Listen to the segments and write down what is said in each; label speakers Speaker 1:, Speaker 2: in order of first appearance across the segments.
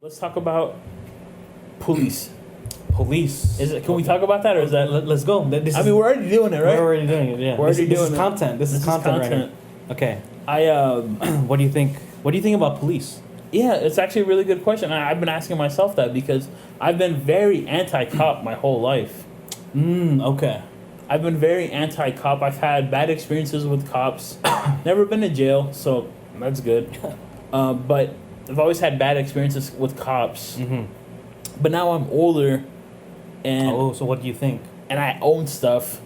Speaker 1: Let's talk about police.
Speaker 2: Police.
Speaker 1: Is it? Can we talk about that, or is that?
Speaker 2: Let's go.
Speaker 1: We're already doing it, right?
Speaker 2: We're already doing it. Yeah.
Speaker 1: We're already
Speaker 2: this
Speaker 1: doing
Speaker 2: is
Speaker 1: it.
Speaker 2: content. This is content right here. Okay. What do you think? What do you think about police?
Speaker 1: Yeah, it's actually a really good question. I've been asking myself that because I've been very anti-cop my whole life.
Speaker 2: Okay.
Speaker 1: I've been very anti-cop. I've had bad experiences with cops. Never been to jail, so that's good. But I've always had bad experiences with cops.
Speaker 2: Mm-hmm.
Speaker 1: But now I'm older, and
Speaker 2: so what do you think?
Speaker 1: and I own stuff,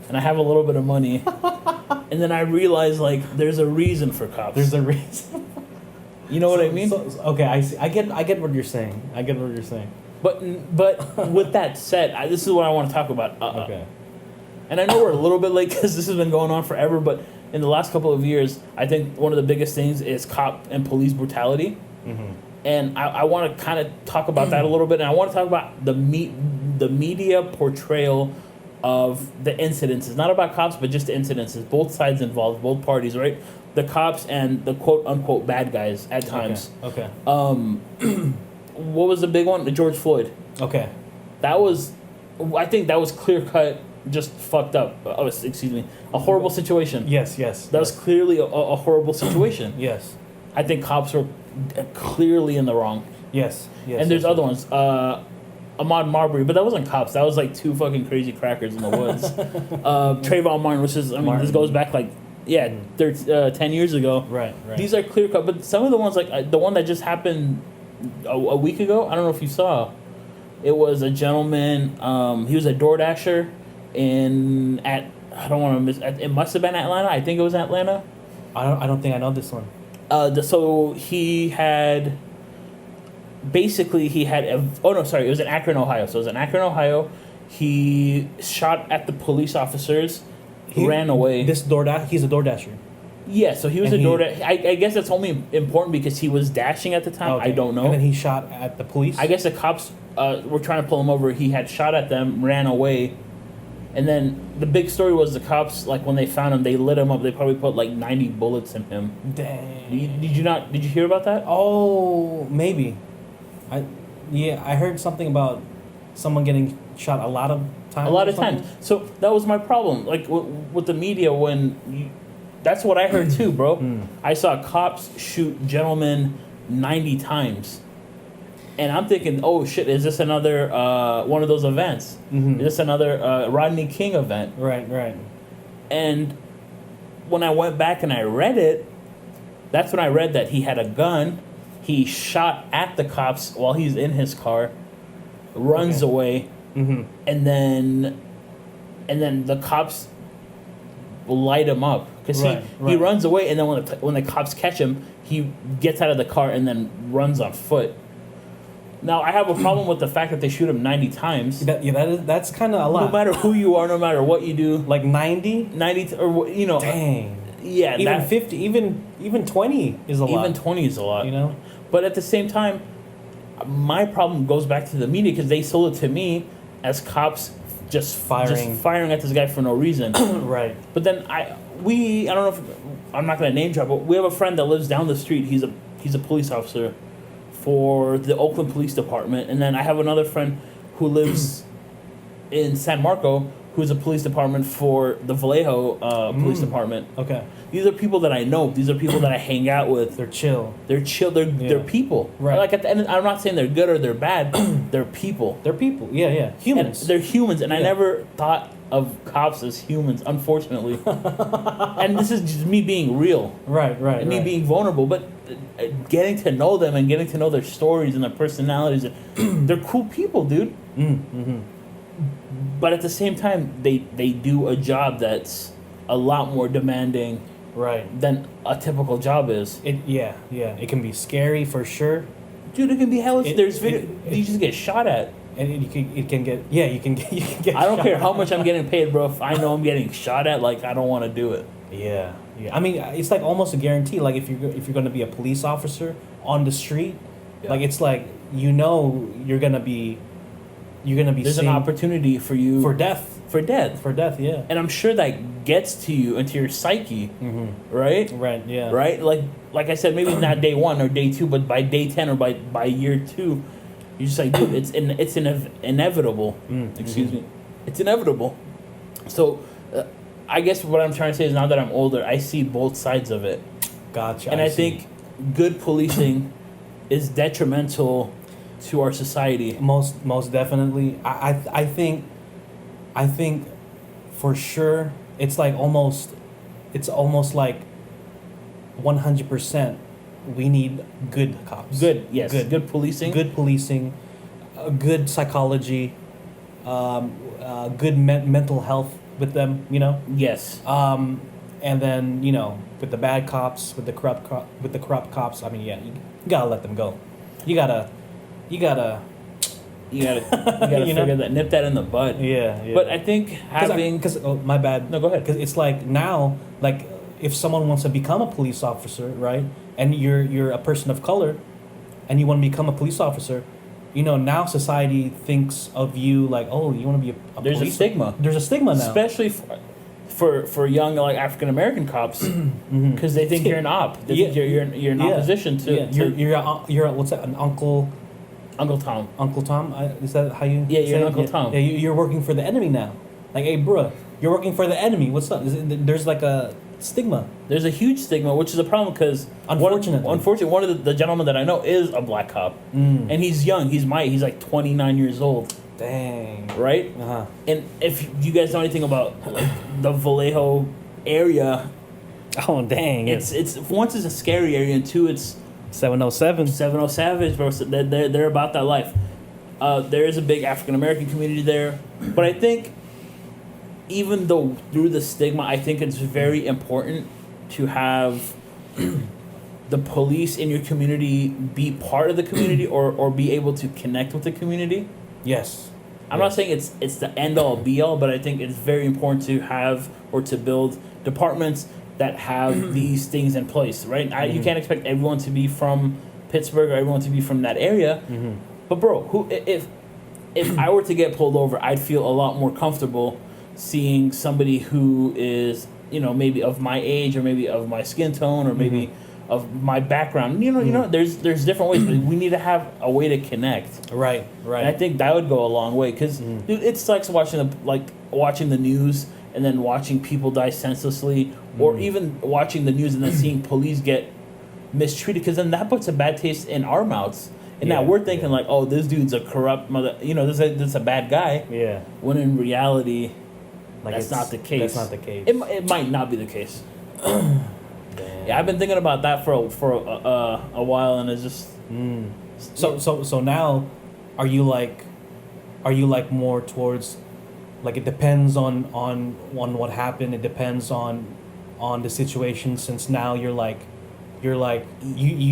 Speaker 1: and I have a little bit of money, and then I realize like there's a reason for cops.
Speaker 2: There's a reason.
Speaker 1: You know what I mean?
Speaker 2: Okay, I see. I get what you're saying. I get what you're saying.
Speaker 1: But with that said, this is what I want to talk about.
Speaker 2: Okay.
Speaker 1: And I know we're a little bit late because this has been going on forever, but in the last couple of years, I think one of the biggest things is cop and police brutality.
Speaker 2: Mm-hmm.
Speaker 1: And I want to kind of talk about that a little bit. And I want to talk about the media portrayal of the incidents. It's not about cops, but just the incidences. Both sides involved, both parties, right? The cops and the quote-unquote bad guys at times.
Speaker 2: Okay.
Speaker 1: What was the big one? The George Floyd.
Speaker 2: Okay.
Speaker 1: I think that was clear-cut, just fucked up. Excuse me. A horrible situation.
Speaker 2: Yes.
Speaker 1: That was clearly a horrible situation.
Speaker 2: Yes.
Speaker 1: I think cops were clearly in the wrong.
Speaker 2: Yes.
Speaker 1: And there's other ones. Ahmaud Marbury, but that wasn't cops. That was like two fucking crazy crackers in the woods. Trayvon Martin, which is, this goes back like, 10 years ago.
Speaker 2: Right.
Speaker 1: These are clear cut, but some of the ones, like the one that just happened a week ago, I don't know if you saw. It was a gentleman, he was a DoorDasher it must have been Atlanta. I think it was Atlanta.
Speaker 2: I don't think I know this one.
Speaker 1: So he had. Basically, it was in Akron, Ohio. So it was in Akron, Ohio. He shot at the police officers, ran away.
Speaker 2: He's a DoorDasher.
Speaker 1: Yeah, so he was a DoorDasher. I guess that's only important because he was dashing at the time.
Speaker 2: Okay.
Speaker 1: I don't know.
Speaker 2: And then he shot at the police?
Speaker 1: I guess the cops were trying to pull him over. He had shot at them, ran away. And then the big story was the cops, like when they found him, they lit him up. They probably put like 90 bullets in him.
Speaker 2: Dang.
Speaker 1: Did you hear about that?
Speaker 2: Oh, maybe. I heard something about someone getting shot a lot of times.
Speaker 1: A lot of times. So that was my problem. Like with the media, that's what I heard too, bro. I saw cops shoot gentlemen 90 times. And I'm thinking, oh shit, is this another one of those events?
Speaker 2: Mm-hmm.
Speaker 1: Is this another Rodney King event?
Speaker 2: Right.
Speaker 1: And when I went back and I read it, that's when I read that he had a gun. He shot at the cops while he's in his car, runs away, and then the cops light him up because he runs away, and then when the cops catch him, he gets out of the car and then runs on foot. Now I have a problem with the fact that they shoot him 90 times.
Speaker 2: That's kind of a lot.
Speaker 1: No matter who you are, no matter what you do,
Speaker 2: like 90,
Speaker 1: or you know.
Speaker 2: Dang.
Speaker 1: Yeah,
Speaker 2: even 50, even 20 is a lot.
Speaker 1: Even 20 is a lot.
Speaker 2: You know.
Speaker 1: But at the same time, my problem goes back to the media because they sold it to me as cops just firing at this guy for no reason.
Speaker 2: Right.
Speaker 1: But then I don't know if I'm not going to name drop, but we have a friend that lives down the street. He's a police officer for the Oakland Police Department, and then I have another friend who lives in San Marco, who's a police department for the Vallejo Police Department.
Speaker 2: Okay.
Speaker 1: These are people that I know. These are people that I hang out with.
Speaker 2: They're chill.
Speaker 1: They're people.
Speaker 2: Right.
Speaker 1: Like at the end, I'm not saying they're good or they're bad. They're people.
Speaker 2: They're people. Yeah. Humans.
Speaker 1: And they're humans, and I never thought of cops as humans, unfortunately. And this is just me being real.
Speaker 2: Right.
Speaker 1: And me being vulnerable, but getting to know them and getting to know their stories and their personalities. They're cool people, dude.
Speaker 2: Mm-hmm.
Speaker 1: But at the same time, they do a job that's a lot more demanding, than a typical job is.
Speaker 2: It can be scary for sure,
Speaker 1: dude. It can be hell. There's video. You just get shot at,
Speaker 2: and you can get. You can get.
Speaker 1: I don't care how much I'm getting paid, bro. If I know I'm getting shot at, like I don't want to do it.
Speaker 2: Yeah. I mean, it's like almost a guarantee. Like if you're going to be a police officer on the street, like it's like you're gonna be.
Speaker 1: There's an opportunity for you
Speaker 2: for death.
Speaker 1: for death.
Speaker 2: For death, yeah.
Speaker 1: And I'm sure that gets to you, into your psyche, right?
Speaker 2: Right, yeah.
Speaker 1: Right? Like I said, maybe not day 1 or day 2, but by day 10 or by year 2, you're just like, dude, it's inevitable. Excuse me. It's inevitable. So, I guess what I'm trying to say is now that I'm older, I see both sides of it.
Speaker 2: Gotcha.
Speaker 1: And I think good policing is detrimental to our society.
Speaker 2: Most definitely. I think for sure it's almost like 100% we need good cops.
Speaker 1: Good, yes. Good policing.
Speaker 2: Good policing, good psychology, good mental health with them,
Speaker 1: Yes.
Speaker 2: And then, with the bad cops, with the corrupt cops, I mean, yeah, you gotta let them go. You gotta
Speaker 1: You gotta figure that, nip that in the bud.
Speaker 2: Yeah.
Speaker 1: But I think having...
Speaker 2: my bad.
Speaker 1: No, go ahead.
Speaker 2: Because it's now, if someone wants to become a police officer, right, and you're a person of color, and you want to become a police officer, now society thinks of you like, oh, you want to be a
Speaker 1: There's
Speaker 2: police
Speaker 1: a stigma.
Speaker 2: There's a stigma now.
Speaker 1: Especially for young, African American cops, because they think you're an op. They think you're in opposition to...
Speaker 2: Yeah. You're what's that, an uncle...
Speaker 1: Uncle Tom.
Speaker 2: Uncle Tom? Is that how you
Speaker 1: Yeah,
Speaker 2: say
Speaker 1: you're
Speaker 2: it?
Speaker 1: Uncle Tom.
Speaker 2: Yeah, you're working for the enemy now. Like, hey, bro, you're working for the enemy. What's up? There's a stigma.
Speaker 1: There's a huge stigma, which is a problem because... Unfortunately, one of the gentlemen that I know is a black cop. And he's young. He's 29 years old.
Speaker 2: Dang.
Speaker 1: Right?
Speaker 2: Uh-huh.
Speaker 1: And if you guys know anything about the Vallejo area...
Speaker 2: Oh, dang.
Speaker 1: It's once it's a scary area, and two, it's...
Speaker 2: 707.
Speaker 1: 707 Savage, bro. They're about that life. There is a big African American community there, but I think even though through the stigma, I think it's very important to have the police in your community be part of the community or be able to connect with the community.
Speaker 2: Yes.
Speaker 1: I'm not saying it's the end all be all, but I think it's very important to have or to build departments that have these things in place, right? You can't expect everyone to be from Pittsburgh or everyone to be from that area. But bro, if I were to get pulled over, I'd feel a lot more comfortable seeing somebody who is, maybe of my age or maybe of my skin tone or maybe of my background. There's different ways, but we need to have a way to connect.
Speaker 2: Right.
Speaker 1: And I think that would go a long way because dude, it sucks watching the news and then watching people die senselessly, or even watching the news and then seeing police get mistreated, because then that puts a bad taste in our mouths. And now we're thinking oh, this dude's a corrupt mother, this is a bad guy.
Speaker 2: Yeah.
Speaker 1: When in reality, that's not the case.
Speaker 2: That's not the case.
Speaker 1: It might not be the case. Yeah, I've been thinking about that for a while, and it's just.
Speaker 2: So now, are you more towards? It depends on what happened. It depends on the situation. Since now you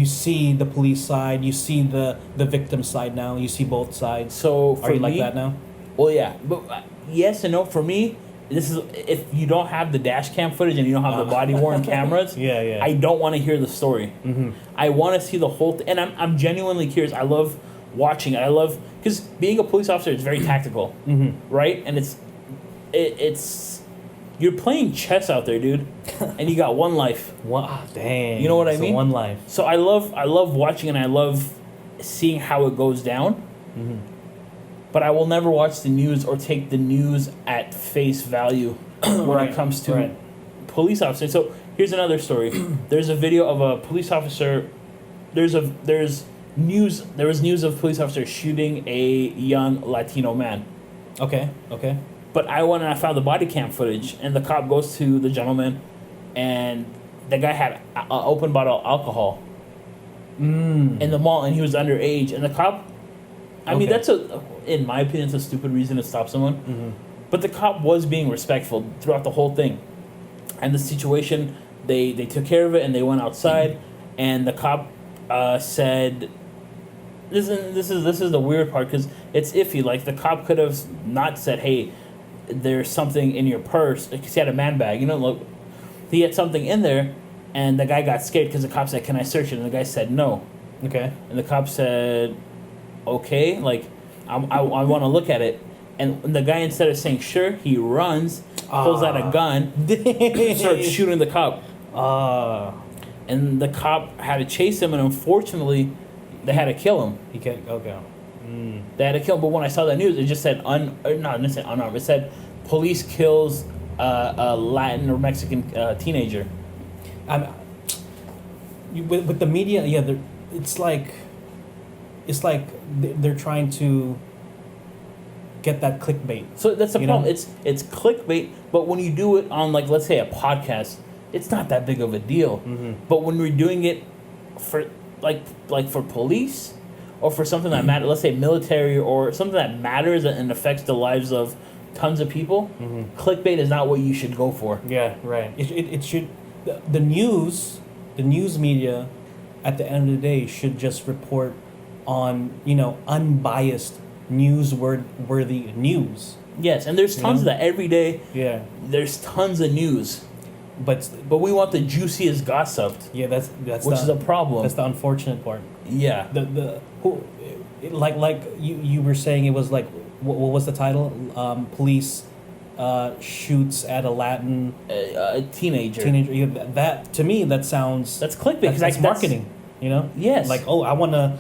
Speaker 2: see the police side, you see the victim side now. You see both sides.
Speaker 1: So for
Speaker 2: are you
Speaker 1: me,
Speaker 2: like that now?
Speaker 1: Well, yeah, but yes and no. For me, this is if you don't have the dash cam footage and you don't have the body worn cameras.
Speaker 2: Yeah.
Speaker 1: I don't want to hear the story. I want to see the whole thing, and I'm genuinely curious. I love watching it. I love because being a police officer is very tactical, right? And it's you're playing chess out there, dude, and you got one life.
Speaker 2: Wow, dang!
Speaker 1: You know what I mean?
Speaker 2: One life.
Speaker 1: So I love watching and I love seeing how it goes down. But I will never watch the news or take the news at face value when it comes to police officers. So here's another story. There's a video of a police officer. There was news of police officers shooting a young Latino man.
Speaker 2: Okay.
Speaker 1: But I went and I found the body cam footage, and the cop goes to the gentleman, and the guy had an open bottle of alcohol in the mall, and he was underage. And the cop, I mean, in my opinion, it's a stupid reason to stop someone. But the cop was being respectful throughout the whole thing. And the situation, they took care of it, and they went outside, and the cop said... This is the weird part, because it's iffy. Like, the cop could have not said, hey, there's something in your purse, because he had a man bag, look, he had something in there, and the guy got scared because the cop said, can I search it? And the guy said no.
Speaker 2: Okay.
Speaker 1: And the cop said, okay, I want to look at it. And the guy, instead of saying sure, he runs, pulls out a gun, starts shooting the cop. And the cop had to chase him, and unfortunately, they had to kill him.
Speaker 2: He can't. Okay.
Speaker 1: They had to kill him. But when I saw that news, it just said it didn't say unarmed. It said police kills a Latin or Mexican teenager.
Speaker 2: With the media, yeah, it's like they're trying to get that clickbait.
Speaker 1: So that's the
Speaker 2: You
Speaker 1: problem.
Speaker 2: know?
Speaker 1: It's clickbait, but when you do it on, like, let's say a podcast, it's not that big of a deal. But when we're doing it for like for police or for something that matters, let's say military or something that matters and affects the lives of tons of people, clickbait is not what you should go for.
Speaker 2: Yeah, right. It should the news media at the end of the day should just report on, unbiased newsworthy news.
Speaker 1: Yes, and there's tons of that every day.
Speaker 2: Yeah.
Speaker 1: There's tons of news,
Speaker 2: But
Speaker 1: but we want the juiciest gossip,
Speaker 2: yeah, that's
Speaker 1: which is a problem.
Speaker 2: That's the unfortunate part.
Speaker 1: Yeah.
Speaker 2: Like you were saying, it was like what was the title? Police shoots at a Latin
Speaker 1: A teenager.
Speaker 2: teenager. That to me, that sounds
Speaker 1: That's clickbait.
Speaker 2: that's marketing.
Speaker 1: Yes.
Speaker 2: Like, oh, I wanna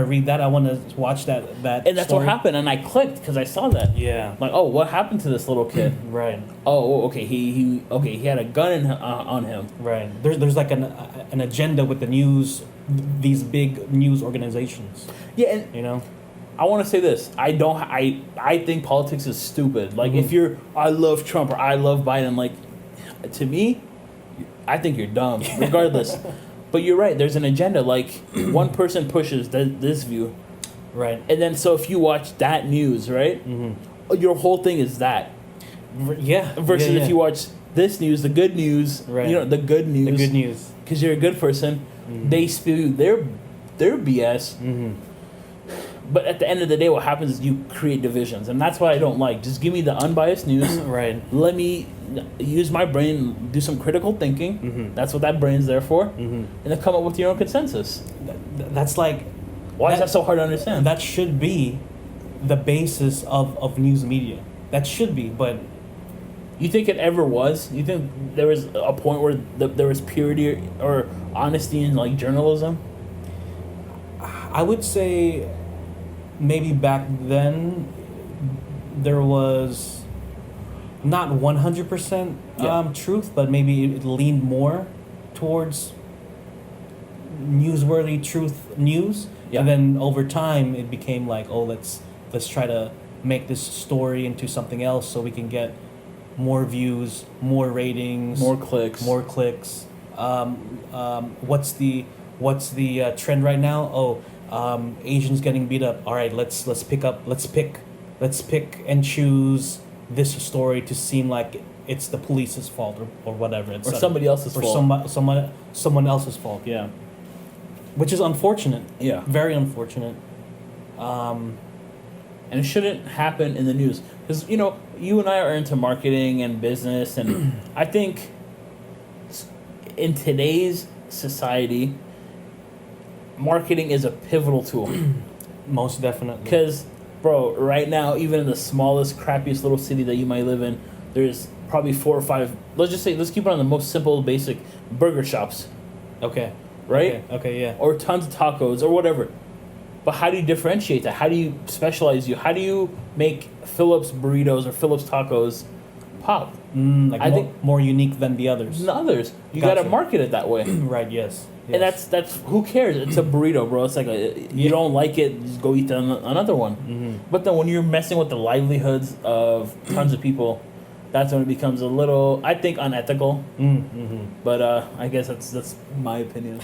Speaker 2: read that. I wanna watch that.
Speaker 1: And that's
Speaker 2: story.
Speaker 1: what happened. And I clicked because I saw that.
Speaker 2: Yeah.
Speaker 1: Like, oh, what happened to this little kid?
Speaker 2: Right.
Speaker 1: Oh, okay. He had a gun on him.
Speaker 2: Right. There's like an agenda with the news, these big news organizations.
Speaker 1: Yeah, and I want to say this. I think politics is stupid. Like, if you're, I love Trump or I love Biden, like, to me, I think you're dumb, regardless. But you're right. There's an agenda. Like, one person pushes this view.
Speaker 2: Right.
Speaker 1: And then, so if you watch that news, right, your whole thing is that.
Speaker 2: Yeah.
Speaker 1: Versus
Speaker 2: yeah.
Speaker 1: if you watch this news, the good news,
Speaker 2: Right.
Speaker 1: the good news.
Speaker 2: The good news.
Speaker 1: Because you're a good person. They spew their BS. But at the end of the day, what happens is you create divisions. And that's what I don't like. Just give me the unbiased news.
Speaker 2: Right.
Speaker 1: Let me use my brain, do some critical thinking. That's what that brain's there for. And then come up with your own consensus.
Speaker 2: That's like...
Speaker 1: Why is that so hard to understand?
Speaker 2: That should be the basis of news media. That should be, but...
Speaker 1: You think it ever was? You think there was a point where there was purity or honesty in, like, journalism?
Speaker 2: I would say maybe back then there was not 100% truth, but maybe it leaned more towards newsworthy news.
Speaker 1: Yeah.
Speaker 2: And then over time it became like, oh, let's try to make this story into something else so we can get more views, more ratings,
Speaker 1: More clicks.
Speaker 2: What's the trend right now? Oh, Asians getting beat up. All right, let's pick and choose this story to seem like it's the police's fault or whatever.
Speaker 1: Or somebody else's fault.
Speaker 2: Or someone else's fault. Yeah. Which is unfortunate.
Speaker 1: Yeah.
Speaker 2: Very unfortunate.
Speaker 1: And it shouldn't happen in the news. Because, you and I are into marketing and business, and I think in today's society, marketing is a pivotal tool.
Speaker 2: Most definitely.
Speaker 1: Because, bro, right now, even in the smallest, crappiest little city that you might live in, there's probably 4 or 5, let's keep it on the most simple, basic burger shops.
Speaker 2: Okay.
Speaker 1: Right?
Speaker 2: Okay, yeah.
Speaker 1: Or tons of tacos or whatever. But how do you differentiate that? How do you specialize you? How do you make Phillips burritos or Phillips tacos pop?
Speaker 2: I think more unique than the others.
Speaker 1: Than the others. You
Speaker 2: Gotcha.
Speaker 1: gotta market it that way.
Speaker 2: Right, yes.
Speaker 1: And that's who cares? It's a burrito, bro. It's like you don't like it, just go eat another one. But then when you're messing with the livelihoods of tons of people, that's when it becomes a little, I think, unethical. But I guess that's my opinion.